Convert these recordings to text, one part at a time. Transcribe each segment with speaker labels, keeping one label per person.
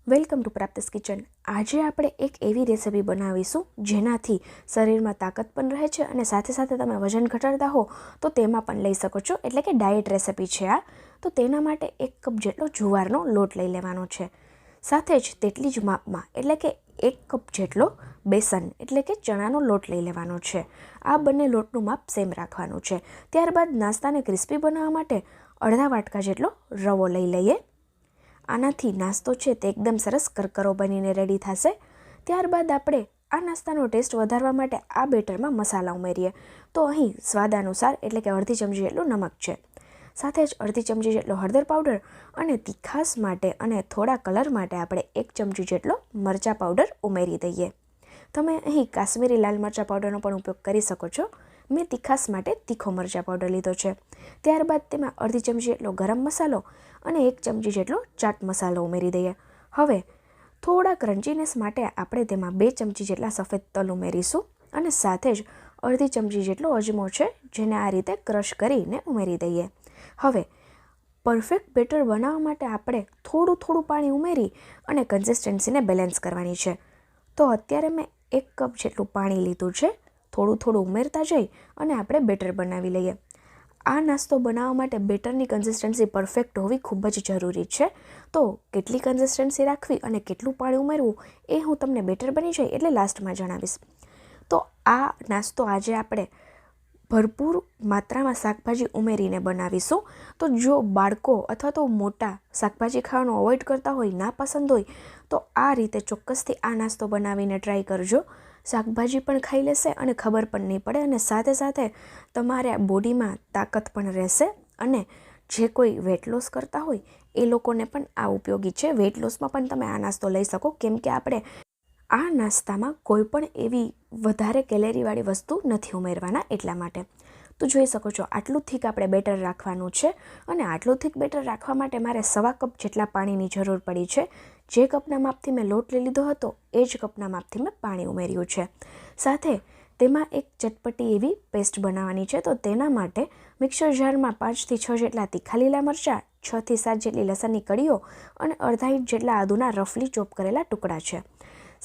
Speaker 1: Welcome to પ્રાપ્તિસ kitchen. આજે આપણે એક એવી રેસિપી બનાવીશું જેનાથી શરીરમાં તાકાત પણ રહે છે અને સાથે સાથે તમે વજન ઘટાડતા હો તો તેમાં પણ લઈ શકો છો, એટલે કે ડાયટ રેસિપી છે આ। તો તેના માટે 1 કપ જેટલો જુવારનો લોટ લઈ લેવાનો છે, સાથે જ તેટલી જ માપમાં એટલે કે 1 કપ જેટલો બેસન એટલે કે ચણાનો લોટ લઈ લેવાનો છે। આ બંને લોટનું માપ સેમ રાખવાનું છે। ત્યારબાદ નાસ્તાને ક્રિસ્પી બનાવવા માટે અડધા વાટકા જેટલો રવો લઈ લઈએ। આનાથી નાસ્તો છે તે એકદમ સરસ કરકરો બનીને રેડી થશે। ત્યારબાદ આપણે આ નાસ્તાનો ટેસ્ટ વધારવા માટે આ બેટરમાં મસાલા ઉમેરીએ। તો અહીં સ્વાદ અનુસાર એટલે કે અડધી ચમચી જેટલું નમક છે, સાથે જ અડધી ચમચી જેટલો હળદર પાવડર અને તીખાસ માટે અને થોડા કલર માટે આપણે 1 ચમચી જેટલો મરચાં પાવડર ઉમેરી દઈએ। તમે અહીં કાશ્મીરી લાલ મરચાં પાવડરનો પણ ઉપયોગ કરી શકો છો। મેં તીખાસ માટે તીખો મરચાં પાવડર લીધો છે। ત્યારબાદ તેમાં અડધી ચમચી જેટલો ગરમ મસાલો અને 1 ચમચી જેટલો ચાટ મસાલો ઉમેરી દઈએ। હવે થોડા ક્રન્ચીનેસ માટે આપણે તેમાં 2 ચમચી જેટલા સફેદ તલ ઉમેરીશું અને સાથે જ અડધી ચમચી જેટલો અજમો છે જેને આ રીતે ક્રશ કરીને ઉમેરી દઈએ। હવે પરફેક્ટ બેટર બનાવવા માટે આપણે થોડું પાણી ઉમેરી અને કન્સિસ્ટન્સીને બેલેન્સ કરવાની છે। તો અત્યારે મેં 1 કપ જેટલું પાણી લીધું છે। થોડું ઉમેરતા જઈ અને આપણે બેટર બનાવી લઈએ। આ નાસ્તો બનાવવા માટે બેટરની કન્સિસ્ટન્સી પરફેક્ટ હોવી ખૂબ જ જરૂરી છે। તો કેટલી કન્સિસ્ટન્સી રાખવી અને કેટલું પાણી ઉમેરવું એ હું તમને બેટર બની જાય એટલે લાસ્ટમાં જણાવીશ। તો આ નાસ્તો આજે આપણે ભરપૂર માત્રામાં શાકભાજી ઉમેરીને બનાવીશું। તો જો બાળકો અથવા તો મોટા શાકભાજી ખાવાનું અવોઇડ કરતા હોય, ના પસંદ હોય, તો આ રીતે ચોક્કસથી આ નાસ્તો બનાવીને ટ્રાય કરજો। શાકભાજી પણ ખાઈ લેશે અને ખબર પણ નહીં પડે અને સાથે સાથે તમારા બોડીમાં તાકાત પણ રહેશે અને જે કોઈ વેટ લોસ કરતા હોય એ લોકોને પણ આ ઉપયોગી છે। વેટ લોસમાં પણ તમે આ નાસ્તો લઈ શકો, કેમ કે આપણે આ નાસ્તામાં કોઈ પણ એવી વધારે કેલેરીવાળી વસ્તુ નથી ઉમેરવાના એટલા માટે। તો જોઈ શકો છો આટલું થીક આપણે બેટર રાખવાનું છે અને આટલું થીક બેટર રાખવા માટે મારે 1.25 કપ જેટલા પાણીની જરૂર પડી છે। જે કપના માપથી મેં લોટ લઈ લીધો હતો એ જ કપના માપથી મેં પાણી ઉમેર્યું છે। સાથે તેમાં એક ચટપટી એવી પેસ્ટ બનાવવાની છે। તો તેના માટે મિક્સર જારમાં 5 થી 6 જેટલા તીખા લીલા મરચાં, 6 થી 7 જેટલી લસણની કળીઓ અને અડધા ઇંચ જેટલા આદુના રફલી ચોપ કરેલા ટુકડા છે।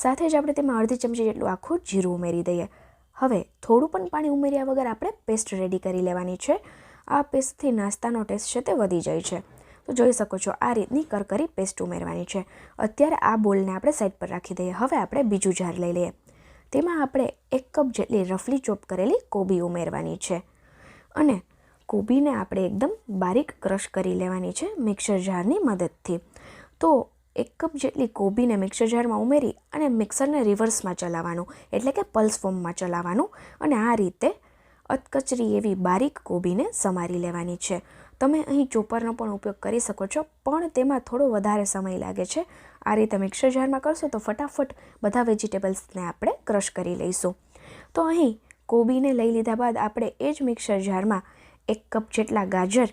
Speaker 1: સાથે જ આપણે તેમાં અડધી ચમચી જેટલું આખું જીરું ઉમેરી દઈએ। હવે થોડું પણ પાણી ઉમેર્યા વગર આપણે પેસ્ટ રેડી કરી લેવાની છે। આ પેસ્ટથી નાસ્તાનો ટેસ્ટ છે તે વધી જાય છે। તો જોઈ શકો છો આ રીતની કરકરી પેસ્ટ ઉમેરવાની છે। અત્યારે આ બોલને આપણે સાઈડ પર રાખી દઈએ। હવે આપણે બીજું જાર લઈ લઈએ। તેમાં આપણે 1 કપ જેટલી રફલી ચોપ કરેલી કોબી ઉમેરવાની છે અને કોબીને આપણે એકદમ બારીક ક્રશ કરી લેવાની છે મિક્સર જારની મદદથી। તો 1 કપ જેટલી કોબીને મિક્સર જારમાં ઉમેરી અને મિક્સરને રિવર્સમાં ચલાવવાનું એટલે કે પલ્સ ફોર્મમાં ચલાવવાનું અને આ રીતે અધકચરી એવી બારીક કોબીને સમારી લેવાની છે। તમે અહીં ચોપરનો પણ ઉપયોગ કરી શકો છો, પણ તેમાં થોડો વધારે સમય લાગે છે। આ રીતે મિક્સર જારમાં કરશો તો ફટાફટ બધા વેજીટેબલ્સને આપણે ક્રશ કરી લઈશું। તો અહીં કોબીને લઈ લીધા બાદ આપણે એ જ મિક્સર જારમાં 1 કપ જેટલા ગાજર,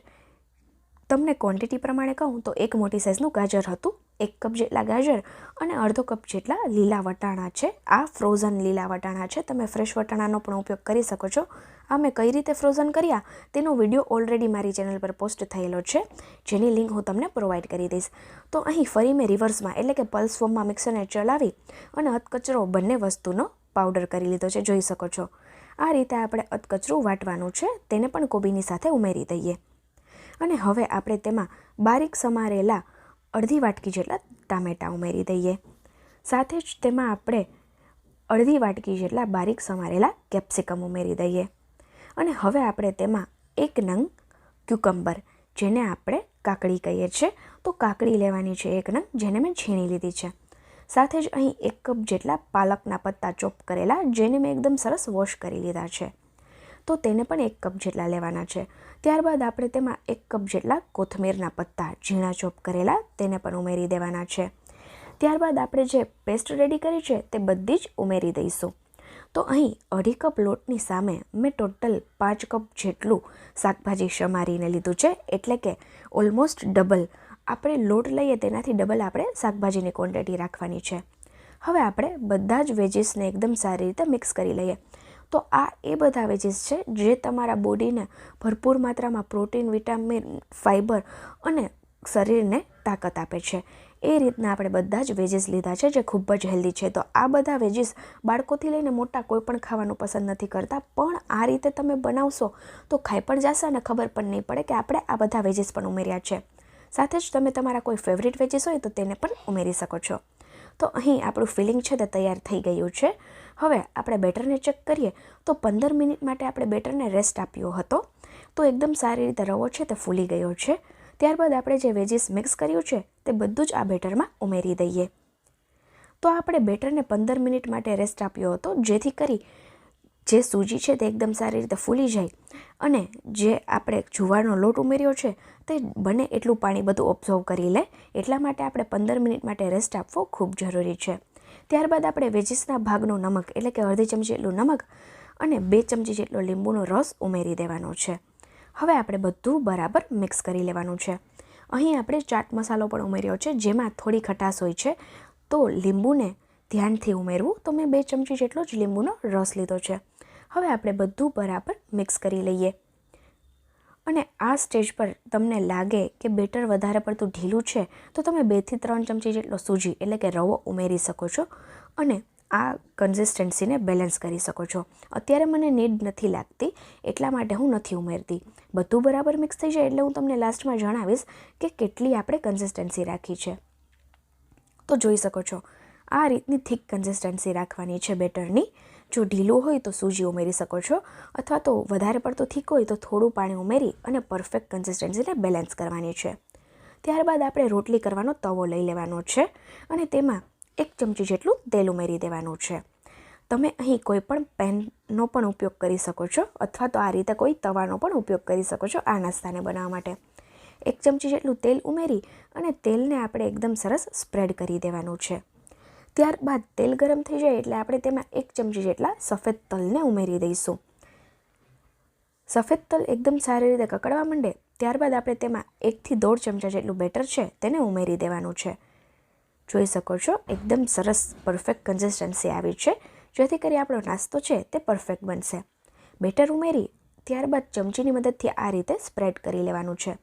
Speaker 1: તમને ક્વોન્ટિટી પ્રમાણે કહું તો 1 મોટી સાઇઝનું ગાજર હતું, 1 કપ જેટલા ગાજર અને અડધો કપ જેટલા લીલા વટાણા છે। આ ફ્રોઝન લીલા વટાણા છે, તમે ફ્રેશ વટાણાનો પણ ઉપયોગ કરી શકો છો। આ મેં કઈ રીતે ફ્રોઝન કર્યા તેનો વિડીયો ઓલરેડી મારી ચેનલ પર પોસ્ટ થયેલો છે, જેની લિંક હું તમને પ્રોવાઈડ કરી દઈશ। તો અહીં ફરી મેં રિવર્સમાં એટલે કે પલ્સ ફોર્મમાં મિક્સરને ચલાવી અને અધકચરો બંને વસ્તુનો પાવડર કરી લીધો છે, જોઈ શકો છો। આ રીતે આપણે અધકચરું વાટવાનું છે, તેને પણ કોબીની સાથે ઉમેરી દઈએ અને હવે આપણે તેમાં બારીક સમારેલા અડધી વાટકી જેટલા ટામેટાં ઉમેરી દઈએ। સાથે જ તેમાં આપણે અડધી વાટકી જેટલા બારીક સમારેલા કેપ્સિકમ ઉમેરી દઈએ અને હવે આપણે તેમાં 1 નંગ ક્યુકમ્બર, જેને આપણે કાકડી કહીએ છીએ, તો કાકડી લેવાની છે 1 નંગ, જેને મેં છીણી લીધી છે। સાથે જ અહીં 1 કપ જેટલા પાલકના પત્તા ચોપ કરેલા, જેને મેં એકદમ સરસ વોશ કરી લીધા છે, તો તેને પણ 1 કપ જેટલા લેવાના છે। ત્યારબાદ આપણે તેમાં 1 કપ જેટલા કોથમીરના પત્તા ઝીણા ચોપ કરેલા, તેને પણ ઉમેરી દેવાના છે। ત્યારબાદ આપણે જે પેસ્ટ રેડી કરી છે તે બધી જ ઉમેરી દઈશું। તો અહીં 2.5 કપ લોટની સામે મેં ટોટલ 5 કપ જેટલું શાકભાજી સમારીને લીધું છે, એટલે કે ઓલમોસ્ટ ડબલ આપણે લોટ લઈએ તેનાથી ડબલ આપણે શાકભાજીની ક્વોન્ટિટી રાખવાની છે। હવે આપણે બધા જ વેજીસને એકદમ સારી રીતે મિક્સ કરી લઈએ। તો આ એ બધા વેજીસ છે જે તમારા બોડીને ભરપૂર માત્રામાં પ્રોટીન, વિટામિન, ફાઇબર અને શરીરને તાકાત આપે છે। એ રીતના આપણે બધા જ વેજીસ લીધા છે જે ખૂબ જ હેલ્ધી છે. તો આ બધા વેજીસ બાળકોથી લઈને મોટા કોઈ પણ ખાવાનું પસંદ નથી કરતા, પણ આ રીતે તમે બનાવશો તો ખાઈ પણ જશે અને ખબર પણ નહીં પડે કે આપણે આ બધા વેજીસ પણ ઉમેર્યા છે. સાથે જ તમે તમારા કોઈ ફેવરિટ વેજીસ હોય તો તેને પણ ઉમેરી શકો છો. તો અહીં આપણું ફિલિંગ છે તે તૈયાર થઈ ગયું છે. હવે આપણે બેટરને ચેક કરીએ તો 15 મિનિટ માટે આપણે બેટરને રેસ્ટ આપ્યો હતો. તો એકદમ સારી રીતે રવો છે તે ફૂલી ગયો છે. ત્યારબાદ આપણે જે વેજીસ મિક્સ કર્યું છે તે બધું જ આ બેટરમાં ઉમેરી દઈએ. તો આપણે બેટરને 15 મિનિટ માટે રેસ્ટ આપ્યો હતો, જેથી કરી જે સૂજી છે તે એકદમ સારી રીતે ફૂલી જાય અને જે આપણે જુવારનો લોટ ઉમેર્યો છે તે બને એટલું પાણી બધું ઓબ્ઝર્વ કરી લે. એટલા માટે આપણે 15 મિનિટ માટે રેસ્ટ આપવો ખૂબ જરૂરી છે. ત્યારબાદ આપણે વેજીસના ભાગનું નમક એટલે કે અડધી ચમચી જેટલું નમક અને 2 ચમચી જેટલો લીંબુનો રસ ઉમેરી દેવાનો છે. હવે આપણે બધું બરાબર મિક્સ કરી લેવાનું છે. અહીં આપણે ચાટ મસાલો પણ ઉમેર્યો છે, જેમાં થોડી ખટાશ હોય છે, તો લીંબુને ધ્યાનથી ઉમેરવું. તો મેં 2 ચમચી જેટલો જ લીંબુનો રસ લીધો છે. હવે આપણે બધું બરાબર મિક્સ કરી લઈએ અને આ સ્ટેજ પર તમને લાગે કે બેટર વધારે પડતું ઢીલું છે તો તમે 2 થી 3 ચમચી જેટલો સૂજી એટલે કે રવો ઉમેરી શકો છો અને આ કન્સિસ્ટન્સીને બેલેન્સ કરી શકો છો. અત્યારે મને નીડ નથી લાગતી એટલા માટે હું નથી ઉમેરતી. બધું બરાબર મિક્સ થઈ જાય એટલે હું તમને લાસ્ટમાં જણાવીશ કે કેટલી આપણે કન્સિસ્ટન્સી રાખી છે. તો જોઈ શકો છો આ રીતની થીક કન્સિસ્ટન્સી રાખવાની છે બેટરની. જો ઢીલું હોય તો સૂજી ઉમેરી શકો છો, અથવા તો વધારે પડતું થીક હોય તો થોડું પાણી ઉમેરી અને પરફેક્ટ કન્સિસ્ટન્સીને બેલેન્સ કરવાની છે. ત્યારબાદ આપણે રોટલી કરવાનો તવો લઈ લેવાનો છે અને તેમાં 1 ચમચી જેટલું તેલ ઉમેરી દેવાનું છે. તમે અહીં કોઈ પણ પેનનો પણ ઉપયોગ કરી શકો છો અથવા તો આ રીતે કોઈ તવાનો પણ ઉપયોગ કરી શકો છો આ નાસ્તાને બનાવવા માટે. 1 ચમચી જેટલું તેલ ઉમેરી અને તેલને આપણે એકદમ સરસ સ્પ્રેડ કરી દેવાનું છે. ત્યારબાદ તેલ ગરમ થઈ જાય એટલે આપણે તેમાં 1 ચમચી જેટલા સફેદ તલને ઉમેરી દઈશું. સફેદ તલ એકદમ સારી રીતે કકડવા માંડે ત્યારબાદ આપણે તેમાં 1 થી 1.5 ચમચા જેટલું બેટર છે તેને ઉમેરી દેવાનું છે. જોઈ શકો છો એકદમ સરસ પરફેક્ટ કન્સિસ્ટન્સી આવી છે, જેથી કરી આપણો નાસ્તો છે તે પરફેક્ટ બનશે. બેટર ઉમેરી ત્યારબાદ ચમચીની મદદથી આ રીતે સ્પ્રેડ કરી લેવાનું છે.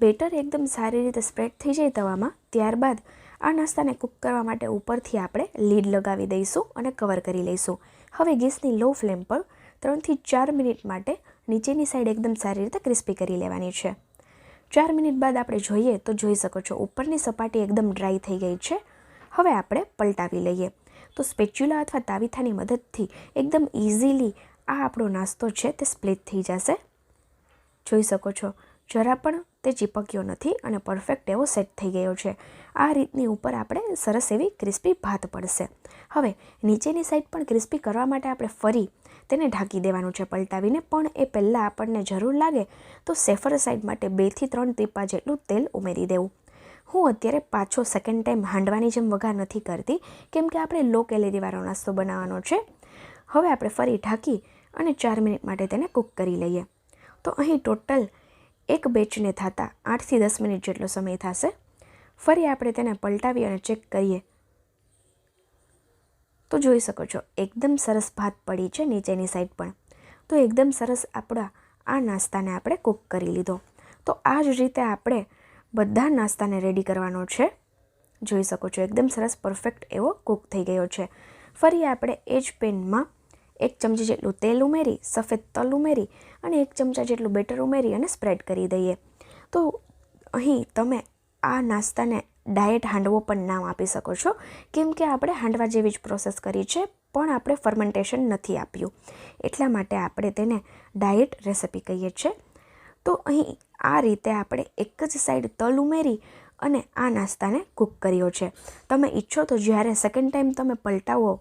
Speaker 1: બેટર એકદમ સારી રીતે સ્પ્રેડ થઈ જાય તવામાં ત્યારબાદ આ નાસ્તાને કૂક કરવા માટે ઉપરથી આપણે લીડ લગાવી દઈશું અને કવર કરી લઈશું. હવે ગેસની લો ફ્લેમ પર 3 થી 4 મિનિટ માટે નીચેની સાઈડ એકદમ સારી રીતે ક્રિસ્પી કરી લેવાની છે. 4 મિનિટ બાદ આપણે જોઈએ તો જોઈ શકો છો ઉપરની સપાટી એકદમ ડ્રાય થઈ ગઈ છે. હવે આપણે પલટાવી લઈએ તો સ્પેચ્યુલા અથવા તાવીથાની મદદથી એકદમ ઇઝીલી આ આપણો નાસ્તો છે તે સ્પ્લિટ થઈ જશે. જોઈ શકો છો જરા પણ તે ચીપક્યો નથી અને પરફેક્ટ એવો સેટ થઈ ગયો છે. આ રીતની ઉપર આપણે સરસ એવી ક્રિસ્પી ભાત પડશે. હવે નીચેની સાઈડ પણ ક્રિસ્પી કરવા માટે આપણે ફરી તેને ઢાંકી દેવાનું છે પલટાવીને, પણ એ પહેલાં આપણને જરૂર લાગે તો સેફર સાઈડ માટે 2 થી 3 ટીપા જેટલું તેલ ઉમેરી દેવું. હું અત્યારે પાછો સેકન્ડ ટાઈમ હાંડવાની જેમ વઘાર નથી કરતી, કેમ કે આપણે લો કેલેરીવાળો નાસ્તો બનાવવાનો છે. હવે આપણે ફરી ઢાંકી અને 4 મિનિટ માટે તેને કૂક કરી લઈએ. તો અહીં ટોટલ એક બેચને થતાં 8 થી 10 મિનિટ જેટલો સમય થશે. ફરી આપણે તેને પલટાવી અને ચેક કરીએ તો જોઈ શકો છો એકદમ સરસ ભાત પડી છે નીચેની સાઈડ પણ. તો એકદમ સરસ આપણા આ નાસ્તાને આપણે કૂક કરી લીધો. તો આ જ રીતે આપણે બધા નાસ્તાને રેડી કરવાનો છે. જોઈ શકો છો એકદમ સરસ પરફેક્ટ એવો કૂક થઈ ગયો છે. ફરી આપણે એ જ પેનમાં 1 ચમચી જેટલું તેલ ઉમેરી, સફેદ તલ ઉમેરી અને 1 ચમચા જેટલું બેટર ઉમેરી અને સ્પ્રેડ કરી દઈએ. તો અહીં તમે આ નાસ્તાને ડાયટ હાંડવો પણ નામ આપી શકો છો, કેમ કે આપણે હાંડવા જેવી જ પ્રોસેસ કરી છે પણ આપણે ફર્મેન્ટેશન નથી આપ્યું, એટલા માટે આપણે તેને ડાયટ રેસિપી કહીએ છીએ. તો અહીં આ રીતે આપણે એક જ સાઈડ તલ ઉમેરી અને આ નાસ્તાને કૂક કર્યો છે. તમે ઈચ્છો તો જ્યારે સેકન્ડ ટાઈમ તમે પલટાવો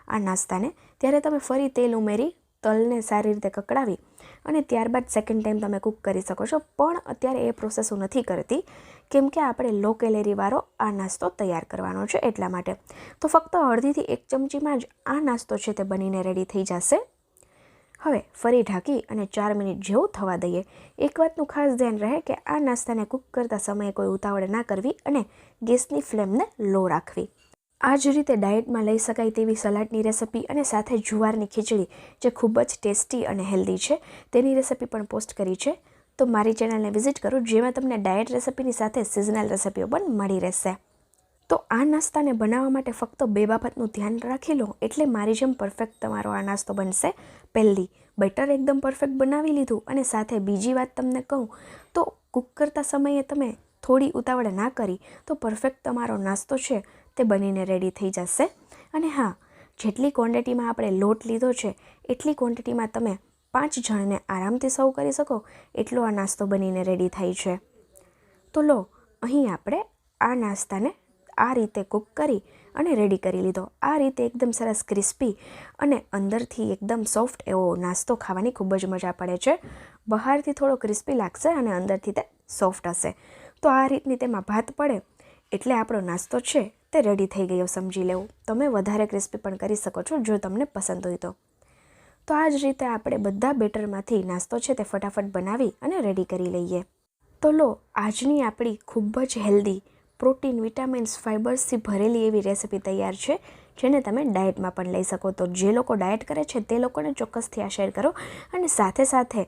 Speaker 1: આ નાસ્તાને ત્યારે તમે ફરી તેલ ઉમેરી તલને સારી રીતે કકડાવી અને ત્યારબાદ સેકન્ડ ટાઈમ તમે કૂક કરી શકો છો. પણ અત્યારે એ પ્રોસેસ હું નથી કરતી કેમ કે આપણે લો કેલેરીવાળો આ નાસ્તો તૈયાર કરવાનો છે એટલા માટે. તો ફક્ત અડધીથી 1 ચમચીમાં જ આ નાસ્તો છે તે બનીને રેડી થઈ જશે. હવે ફરી ઢાંકી અને 4 મિનિટ જેવું થવા દઈએ. એક વાતનું ખાસ ધ્યાન રહે કે આ નાસ્તાને કૂક કરતા સમયે કોઈ ઉતાવળ ના કરવી અને ગેસની ફ્લેમને લો રાખવી. આ જ રીતે ડાયટમાં લઈ શકાય તેવી સલાડની રેસિપી અને સાથે જુવારની ખીચડી જે ખૂબ જ ટેસ્ટી અને હેલ્ધી છે તેની રેસિપી પણ પોસ્ટ કરી છે. તો મારી ચેનલને વિઝિટ કરો, જેમાં તમને ડાયટ રેસિપીની સાથે સિઝનલ રેસિપીઓ પણ મળી રહેશે. તો આ નાસ્તાને બનાવવા માટે ફક્ત 2 બાબતનું ધ્યાન રાખી લો એટલે મારી જેમ પરફેક્ટ તમારો આ નાસ્તો બનશે. પહેલી, બેટર એકદમ પરફેક્ટ બનાવી લીધું. અને સાથે બીજી વાત તમને કહું તો કૂક કરતા સમયે તમે થોડી ઉતાવળ ના કરી તો પરફેક્ટ તમારો નાસ્તો છે તે બનીને રેડી થઈ જશે. અને હા, જેટલી ક્વોન્ટિટીમાં આપણે લોટ લીધો છે એટલી ક્વોન્ટિટીમાં તમે 5 જણને આરામથી સર્વ કરી શકો એટલો આ નાસ્તો બનીને રેડી થાય છે. તો લો, અહીં આપણે આ નાસ્તાને આ રીતે કૂક કરી અને રેડી કરી લીધો. આ રીતે એકદમ સરસ ક્રિસ્પી અને અંદરથી એકદમ સોફ્ટ એવો નાસ્તો ખાવાની ખૂબ જ મજા પડે છે. બહારથી થોડો ક્રિસ્પી લાગશે અને અંદરથી તે સોફ્ટ હશે. તો આ રીતની તેમાં ભાત પડે એટલે આપણો નાસ્તો છે તે રેડી થઈ ગયો સમજી લેવું. તમે વધારે ક્રિસ્પી પણ કરી શકો છો જો તમને પસંદ હોય તો. તો આ જ રીતે આપણે બધા બેટરમાંથી નાસ્તો છે તે ફટાફટ બનાવી અને રેડી કરી લઈએ. તો લો, આજની આપણી ખૂબ જ હેલ્ધી, પ્રોટીન, વિટામિન્સ, ફાઇબર્સથી ભરેલી એવી રેસિપી તૈયાર છે જેને તમે ડાયટમાં પણ લઈ શકો. તો જે લોકો ડાયટ કરે છે તે લોકોને ચોક્કસથી આ શેર કરો અને સાથે સાથે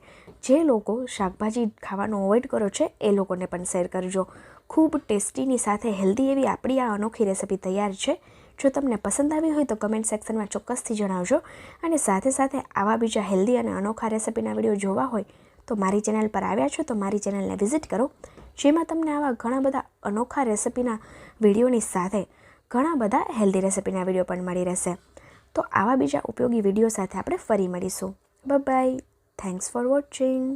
Speaker 1: જે લોકો શાકભાજી ખાવાનું અવોઇડ કરો છે એ લોકોને પણ શેર કરજો. ખૂબ ટેસ્ટીની સાથે હેલ્ધી એવી આપણી આ અનોખી રેસિપી તૈયાર છે. જો તમને પસંદ આવી હોય તો કમેન્ટ સેક્શનમાં ચોક્કસથી જણાવજો. અને સાથે સાથે આવા બીજા હેલ્ધી અને અનોખા રેસિપીના વિડીયો જોવા હોય તો મારી ચેનલ પર આવ્યા છો તો મારી ચેનલને વિઝિટ કરો, જેમાં તમને આવા ઘણા બધા અનોખા રેસિપીના વિડીયોની સાથે ઘણા બધા હેલ્ધી રેસિપીના વિડીયો પણ મળી રહેશે. તો આવા બીજા ઉપયોગી વિડીયો સાથે આપણે ફરી મળીશું. Bye bye. Thanks for watching.